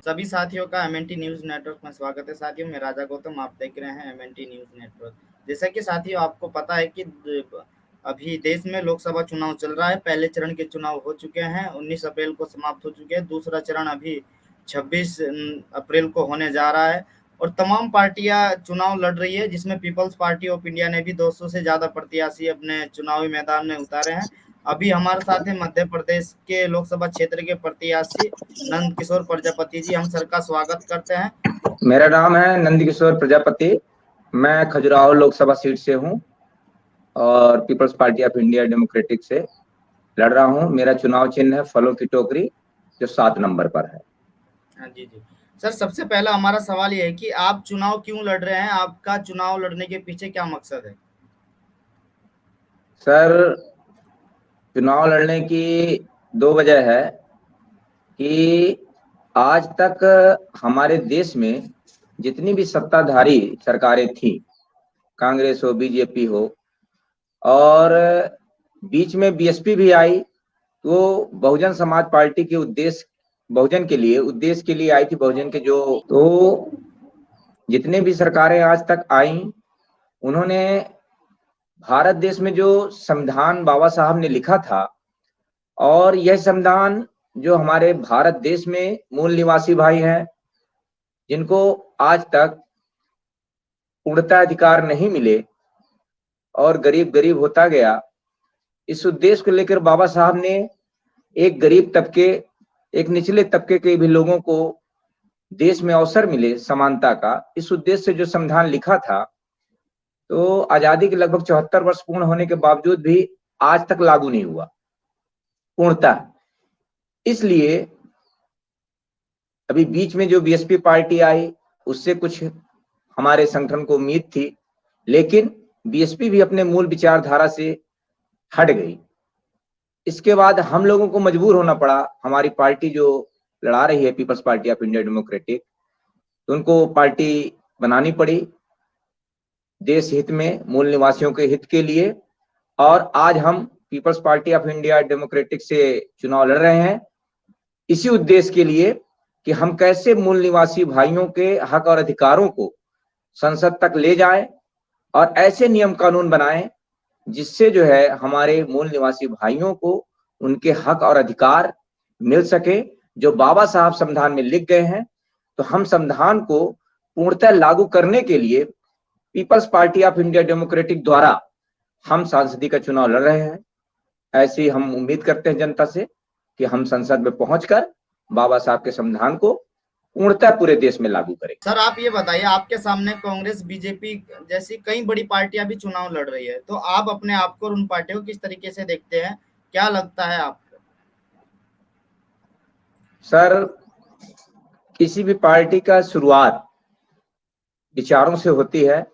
सभी साथियों का एमएनटी न्यूज नेटवर्क में स्वागत है। साथियों, मैं राजा गौतम, आप देख रहे हैं एमएनटी न्यूज नेटवर्क। जैसा कि साथियों आपको पता है कि अभी देश में लोकसभा चुनाव चल रहा है। पहले चरण के चुनाव हो चुके हैं, 19 अप्रैल को समाप्त हो चुके हैं। दूसरा चरण अभी 26 अप्रैल को होने जा रहा है और तमाम पार्टियां चुनाव लड़ रही है, जिसमें पीपल्स पार्टी ऑफ इंडिया ने भी 200 से ज्यादा प्रत्याशी अपने चुनावी मैदान में उतारे हैं। अभी हमारे साथ है मध्य प्रदेश के लोकसभा क्षेत्र के प्रत्याशी नंद किशोर प्रजापति जी। हम सर का स्वागत करते हैं। मेरा नाम है नंद किशोर प्रजापति। मैं खजुराहो लोकसभा सीट से हूं और People's Party of India Democratic से लड़ रहा हूं। मेरा चुनाव चिन्ह है फलों की टोकरी, जो 7 नंबर पर है। हाँ जी जी सर, सबसे पहला हमारा सवाल ये है कि आप चुनाव क्यों लड़ रहे हैं? आपका चुनाव लड़ने के पीछे क्या मकसद है? सर, चुनाव लड़ने की 2 वजह है कि आज तक हमारे देश में जितनी भी सत्ताधारी सरकारें थी, कांग्रेस हो, बीजेपी हो, और बीच में बीएसपी भी आई, तो बहुजन समाज पार्टी के उद्देश्य उद्देश्य के लिए आई थी। बहुजन के जो तो जितने भी सरकारें आज तक आई, उन्होंने भारत देश में जो संविधान बाबा साहब ने लिखा था, और यह संविधान जो हमारे भारत देश में मूल निवासी भाई हैं, जिनको आज तक पूर्णतः अधिकार नहीं मिले और गरीब गरीब होता गया, इस उद्देश्य को लेकर बाबा साहब ने एक गरीब तबके, एक निचले तबके के भी लोगों को देश में अवसर मिले समानता का, इस उद्देश्य से जो संविधान लिखा था, तो आजादी के लगभग 74 वर्ष पूर्ण होने के बावजूद भी आज तक लागू नहीं हुआ पूर्णतः। इसलिए अभी बीच में जो बीएसपी पार्टी आई, उससे कुछ हमारे संगठन को उम्मीद थी, लेकिन बीएसपी भी अपने मूल विचारधारा से हट गई। इसके बाद हम लोगों को मजबूर होना पड़ा। हमारी पार्टी जो लड़ा रही है, People's Party of India Democratic, तो उनको पार्टी बनानी पड़ी देश हित में, मूल निवासियों के हित के लिए। और आज हम People's Party of India Democratic से चुनाव लड़ रहे हैं इसी उद्देश्य के लिए कि हम कैसे मूल निवासी भाइयों के हक और अधिकारों को संसद तक ले जाएं और ऐसे नियम कानून बनाएं जिससे जो है हमारे मूल निवासी भाइयों को उनके हक और अधिकार मिल सके, जो बाबा साहब संविधान में लिख गए हैं। तो हम संविधान को पूर्णतः लागू करने के लिए People's Party of India Democratic द्वारा हम सांसदीय का चुनाव लड़ रहे हैं। ऐसी हम उम्मीद करते हैं जनता से कि हम संसद में पहुंचकर बाबा साहब के संविधान को पूर्णतः पूरे देश में लागू करें। सर, आप ये बताइए, आपके सामने कांग्रेस, बीजेपी जैसी कई बड़ी पार्टियां भी चुनाव लड़ रही है, तो आप अपने आप को और उन पार्टियों को किस तरीके से देखते हैं? क्या लगता है आपको? सर, किसी भी पार्टी का शुरुआत विचारों से होती है।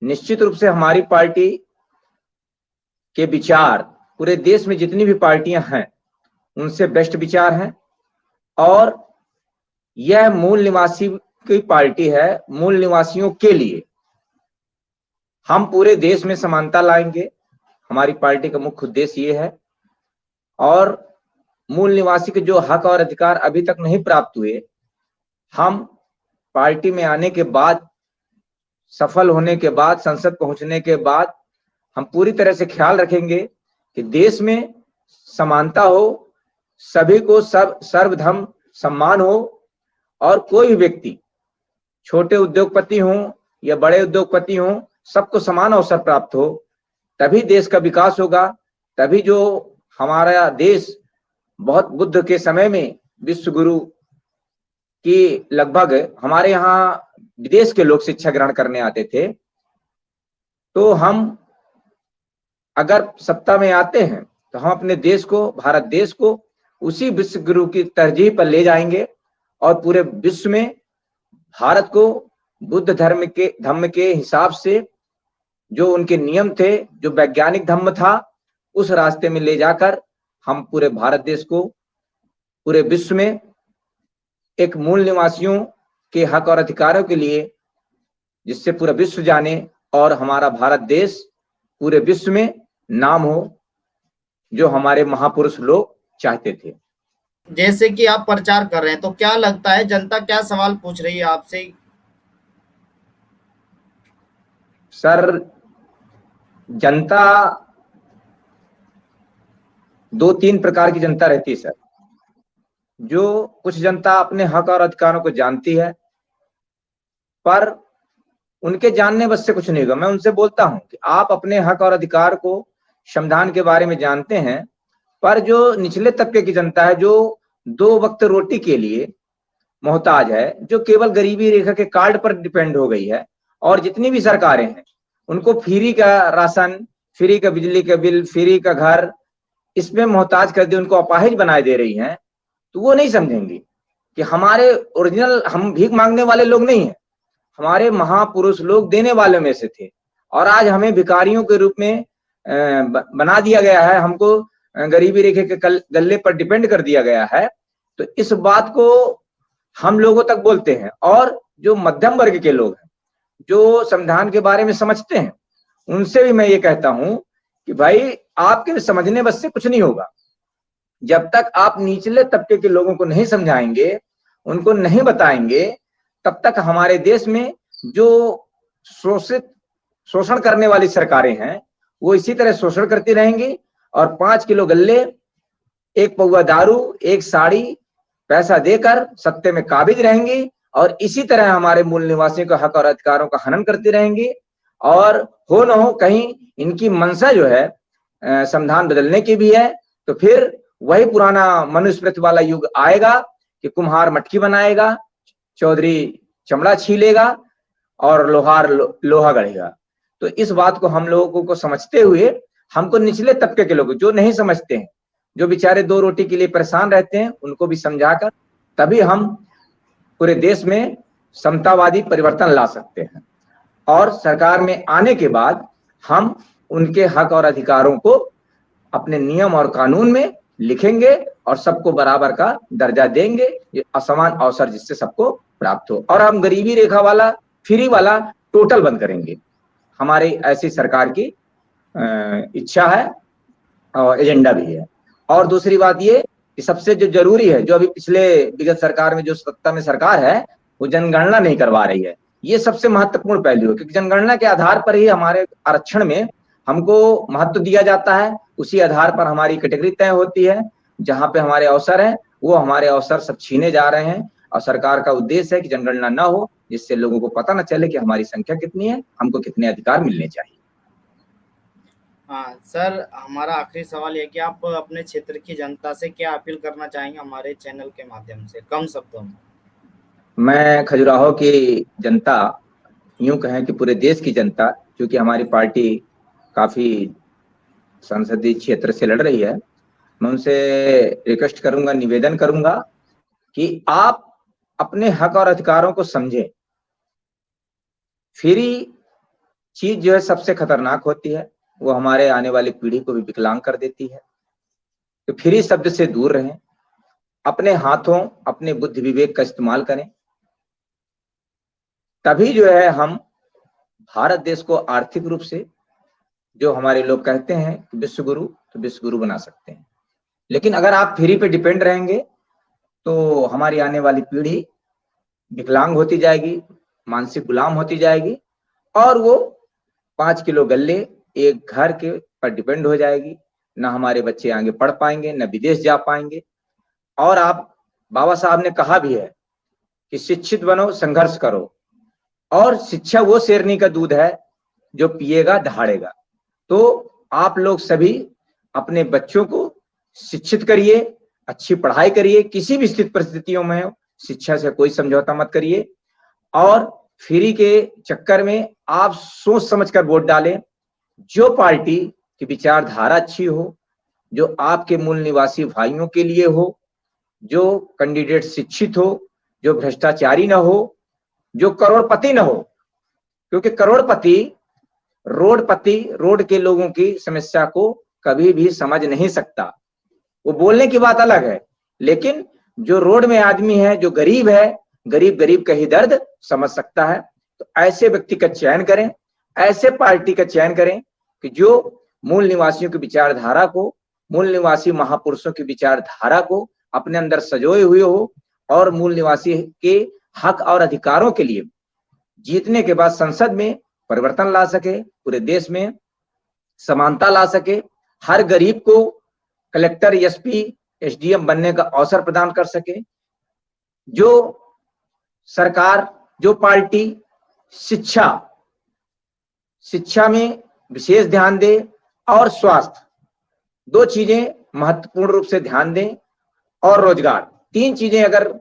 निश्चित रूप से हमारी पार्टी के विचार पूरे देश में जितनी भी पार्टियां हैं उनसे बेस्ट विचार हैं, और यह मूल निवासी की पार्टी है। मूल निवासियों के लिए हम पूरे देश में समानता लाएंगे, हमारी पार्टी का मुख्य उद्देश्य ये है। और मूल निवासी के जो हक और अधिकार अभी तक नहीं प्राप्त हुए, हम पार्टी में आने के बाद, सफल होने के बाद, संसद पहुंचने के बाद, हम पूरी तरह से ख्याल रखेंगे कि देश में समानता हो, सभी को सर्वधर्म सम्मान हो, और कोई भी व्यक्ति, छोटे उद्योगपति हों या बड़े उद्योगपति हों, सबको समान अवसर प्राप्त हो। तभी देश का विकास होगा। तभी जो हमारा देश बहुत बुद्ध के समय में विश्व गुरु की लगभग हमारे यहाँ विदेश के लोग शिक्षा ग्रहण करने आते थे, तो हम अगर सत्ता में आते हैं तो हम अपने देश को, भारत देश को उसी विश्व गुरु की तरजीह पर ले जाएंगे और पूरे विश्व में भारत को बुद्ध धर्म के हिसाब से जो उनके नियम थे, जो वैज्ञानिक धर्म था, उस रास्ते में ले जाकर हम पूरे भारत देश को पूरे विश्व में एक मूल निवासियों के हक और अधिकारों के लिए, जिससे पूरा विश्व जाने और हमारा भारत देश पूरे विश्व में नाम हो, जो हमारे महापुरुष लोग चाहते थे। जैसे कि आप प्रचार कर रहे हैं, तो क्या लगता है जनता क्या सवाल पूछ रही है आपसे? सर, जनता दो तीन प्रकार की जनता रहती है सर। जो कुछ जनता अपने हक और अधिकारों को जानती है, पर उनके जानने बस से कुछ नहीं होगा। मैं उनसे बोलता हूं कि आप अपने हक और अधिकार को, संविधान के बारे में जानते हैं, पर जो निचले तबके की जनता है, जो 2 वक्त रोटी के लिए मोहताज है, जो केवल गरीबी रेखा के कार्ड पर डिपेंड हो गई है, और जितनी भी सरकारें हैं उनको फ्री का राशन, फ्री का बिजली का बिल, फ्री का घर, इसमें मोहताज कर दे, उनको अपाहिज बनाए दे रही हैं, तो वो नहीं समझेंगी कि हमारे ओरिजिनल, हम भीख मांगने वाले लोग नहीं हैं, हमारे महापुरुष लोग देने वालों में से थे, और आज हमें भिखारियों के रूप में बना दिया गया है, हमको गरीबी रेखे के गल्ले पर डिपेंड कर दिया गया है। तो इस बात को हम लोगों तक बोलते हैं, और जो मध्यम वर्ग के लोग हैं, जो संविधान के बारे में समझते हैं, उनसे भी मैं ये कहता हूं कि भाई, आपके समझने बस से कुछ नहीं होगा। जब तक आप निचले तबके के लोगों को नहीं समझाएंगे, उनको नहीं बताएंगे, तब तक हमारे देश में जो शोषण करने वाली सरकारें हैं, वो इसी तरह शोषण करती रहेंगी, और 5 किलो गल्ले, 1 पौवा दारू, 1 साड़ी पैसा देकर सत्ते में काबिज रहेंगी, और इसी तरह हमारे मूल निवासियों का हक और अधिकारों का हनन करती रहेंगी। और हो न हो कहीं इनकी मंशा जो है संविधान बदलने की भी है, तो फिर वही पुराना मनुस्मृति वाला युग आएगा कि कुम्हार मटकी बनाएगा, चौधरी चमड़ा छीलेगा, और लोहार लोहा गढ़ेगा। तो इस बात को हम लोगों को समझते हुए, हमको निचले तबके के लोग जो नहीं समझते हैं, जो बेचारे 2 रोटी के लिए परेशान रहते हैं, उनको भी समझाकर तभी हम पूरे देश में समतावादी परिवर्तन ला सकते हैं। और सरकार में आने के बाद हम उनके हक और अधिकारों को अपने नियम और कानून में लिखेंगे, और सबको बराबर का दर्जा देंगे, असमान अवसर जिससे सबको प्राप्त हो। और हम गरीबी रेखा वाला, फ्री वाला टोटल बंद करेंगे। हमारी ऐसी सरकार की इच्छा है और एजेंडा भी है। और दूसरी बात ये कि सबसे जो जरूरी है, जो अभी पिछले विगत सरकार में जो सत्ता में सरकार है, वो जनगणना नहीं करवा रही है। ये सबसे महत्वपूर्ण पहलू है, क्योंकि जनगणना के आधार पर ही हमारे आरक्षण में हमको महत्व दिया जाता है। उसी आधार पर हमारी कैटेगरी तय होती है। जहां पे हमारे अवसर हैं, वो हमारे अवसर सब छीने जा रहे हैं, और सरकार का उद्देश्य है कि जनगणना न हो, जिससे लोगों को पता न चले कि हमारी संख्या कितनी है, हमको कितने अधिकार मिलने चाहिए। हाँ सर, हमारा आखिरी सवाल है कि आप अपने क्षेत्र की जनता से क्या अपील करना चाहेंगे हमारे चैनल के माध्यम से, कम शब्दों में? मैं खजुराहो की जनता, यूं कहें कि पूरे देश की जनता, क्योंकि हमारी पार्टी काफी संसदीय क्षेत्र से लड़ रही है, मैं उनसे रिक्वेस्ट करूंगा, निवेदन करूंगा कि आप अपने हक और अधिकारों को समझें। फ्री चीज जो है सबसे खतरनाक होती है, वो हमारे आने वाली पीढ़ी को भी विकलांग कर देती है। तो फ्री शब्द से दूर रहें, अपने हाथों, अपने बुद्धि विवेक का इस्तेमाल करें, तभी जो है हम भारत देश को आर्थिक रूप से, जो हमारे लोग कहते हैं विश्व गुरु, तो विश्व गुरु बना सकते हैं। लेकिन अगर आप फ्री पे डिपेंड रहेंगे, तो हमारी आने वाली पीढ़ी विकलांग होती जाएगी, मानसिक गुलाम होती जाएगी, और वो 5 किलो गल्ले, एक घर के पर डिपेंड हो जाएगी। ना हमारे बच्चे आगे पढ़ पाएंगे, न विदेश जा पाएंगे। और आप, बाबा साहब ने कहा भी है कि शिक्षित बनो, संघर्ष करो, और शिक्षा वो शेरनी का दूध है जो पिएगा दहाड़ेगा। तो आप लोग सभी अपने बच्चों को शिक्षित करिए, अच्छी पढ़ाई करिए, किसी भी स्थिति परिस्थितियों में शिक्षा से कोई समझौता मत करिए, और फ्री के चक्कर में आप सोच समझकर वोट डालें। जो पार्टी की विचारधारा अच्छी हो, जो आपके मूल निवासी भाइयों के लिए हो, जो कैंडिडेट शिक्षित हो, जो भ्रष्टाचारी न हो, जो करोड़पति न हो, क्योंकि करोड़पति रोड के लोगों की समस्या को कभी भी समझ नहीं सकता। वो बोलने की बात अलग है, लेकिन जो रोड में आदमी है, जो गरीब है, गरीब का ही दर्द समझ सकता है। तो ऐसे व्यक्ति का चयन करें, ऐसे पार्टी का चयन करें कि जो मूल निवासियों की विचारधारा को, मूल निवासी महापुरुषों की विचारधारा को अपने अंदर सजोए हुए हो और मूल निवासी के हक और अधिकारों के लिए जीतने के बाद संसद में परिवर्तन ला सके, पूरे देश में समानता ला सके, हर गरीब को कलेक्टर, एसपी, एसडीएम बनने का अवसर प्रदान कर सके। जो सरकार, जो पार्टी शिक्षा में विशेष ध्यान दे और स्वास्थ्य, 2 चीजें महत्वपूर्ण रूप से ध्यान दें, और रोजगार, 3 चीजें अगर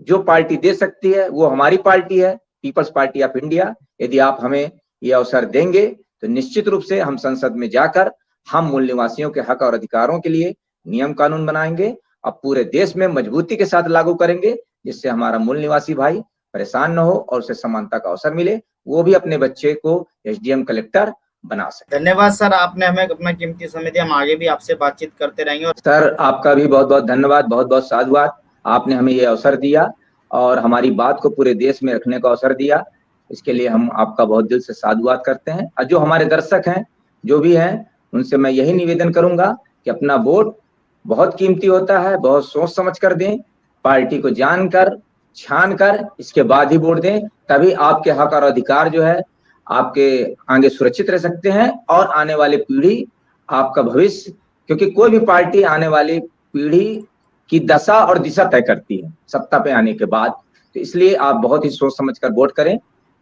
जो पार्टी दे सकती है वो हमारी पार्टी है, पीपल्स पार्टी ऑफ इंडिया। यदि आप हमें ये अवसर देंगे तो निश्चित रूप से हम संसद में जाकर हम मूल निवासियों के हक और अधिकारों के लिए नियम कानून बनाएंगे और पूरे देश में मजबूती के साथ लागू करेंगे, जिससे हमारा मूल निवासी भाई परेशान न हो और उसे समानता का अवसर मिले, वो भी अपने बच्चे को एसडीएम कलेक्टर बना सके। धन्यवाद सर, आपने हमें अपना कीमती समय दिया। हम आगे भी आपसे बातचीत करते रहेंगे। सर आपका भी बहुत बहुत धन्यवाद, बहुत बहुत साधुवाद। आपने हमें ये अवसर दिया और हमारी बात को पूरे देश में रखने का अवसर दिया, इसके लिए हम आपका बहुत दिल से साधुवाद करते हैं। और जो हमारे दर्शक हैं, जो भी हैं, उनसे मैं यही निवेदन करूंगा कि अपना वोट बहुत कीमती होता है, बहुत सोच समझ कर दें, पार्टी को जानकर छान कर इसके बाद ही वोट दें, तभी आपके हक और अधिकार जो है आपके आगे सुरक्षित रह सकते हैं और आने वाली पीढ़ी, आपका भविष्य, क्योंकि कोई भी पार्टी आने वाली पीढ़ी की दशा और दिशा तय करती है सत्ता पे आने के बाद। तो इसलिए आप बहुत ही सोच समझ कर वोट करें।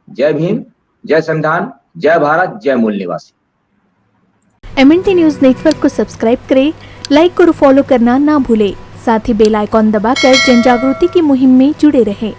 जय भीम, जय संविधान, जय भारत, जय मूल निवासी। MNT न्यूज नेटवर्क को सब्सक्राइब करें, लाइक और फॉलो करना ना भूलें। साथ ही बेल आइकॉन दबाकर जन जागृति की मुहिम में जुड़े रहें।